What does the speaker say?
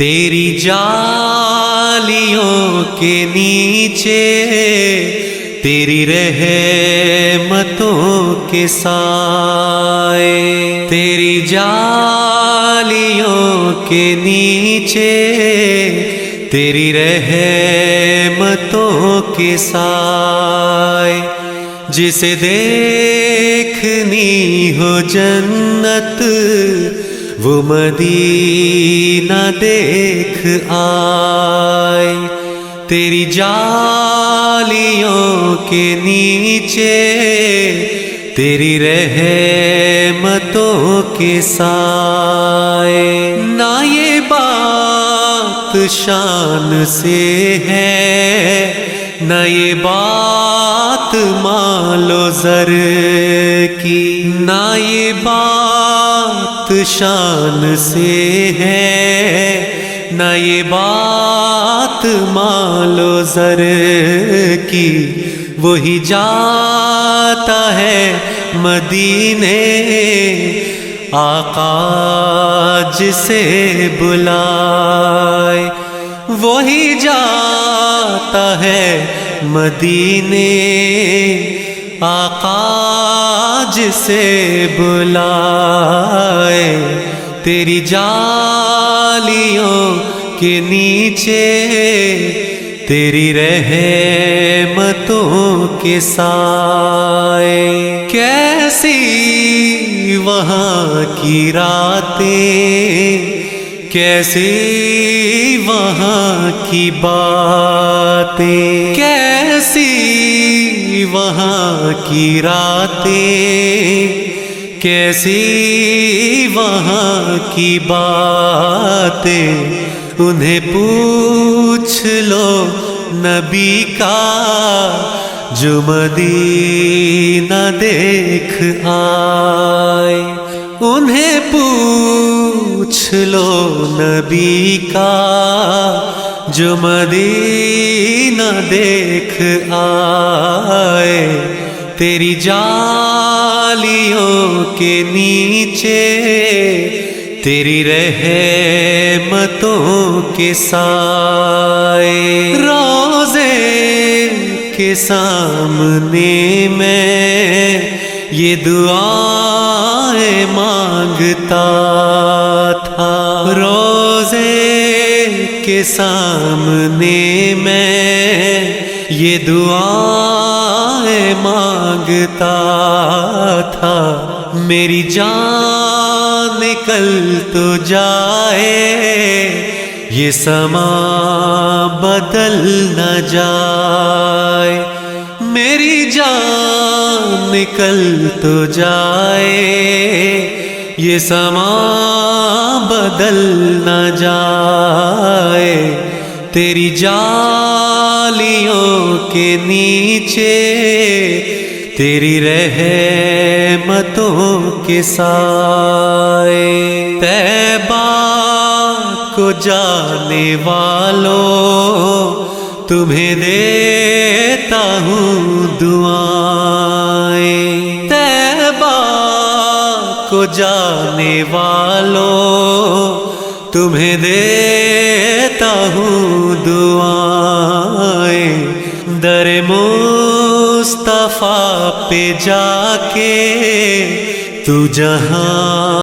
تیری جالیوں کے نیچے تیری رحمتوں کے سائے، تیری جالیوں کے نیچے تیری رحمتوں کے سائے، جسے دیکھنی ہو جنت وہ مدینہ دیکھ آئے، تیری جالیوں کے نیچے تیری رحمتوں کے سائے۔ نہ یہ بات شان سے ہے، نہ یہ بات مال و زر کی، نہ یہ بات شان سے ہے، نہ یہ بات مال و زر کی، وہی جاتا ہے مدینے آقا جسے بلائے، وہی جاتا ہے مدینے آقا جسے بلائے، تیری جالیوں کے نیچے تیری رحمتوں کے سائے۔ کیسی وہاں کی راتیں، کیسی وہاں کی باتیں، کیسی وہاں کی راتیں، کیسی وہاں کی باتیں، انہیں پوچھ لو نبی کا جو مدینہ دیکھ آئے، انہیں پوچھ لو نبی کا جو مدینہ دیکھ آئے، تیری جالیوں کے نیچے تیری رحمتوں کے سائے، روزے کے سامنے میں یہ دعائیں مانگتا تھا، روزے کے سامنے میں یہ دعائیں مانگتا تھا، میری جان نکل تو جائے یہ سما بدل نہ جائے، میری جان نکل تو جائے یہ سما بدل نہ جائے، تیری جالیوں کے نیچے تیری رحمتوں کے سائے۔ طیبہ کو جانے والوں تمہیں دیتا ہوں دعائیں، طیبہ کو جانے والوں تمہیں دیتا ہوں دعائیں، در مصطفیٰ پہ جا کے تو جہاں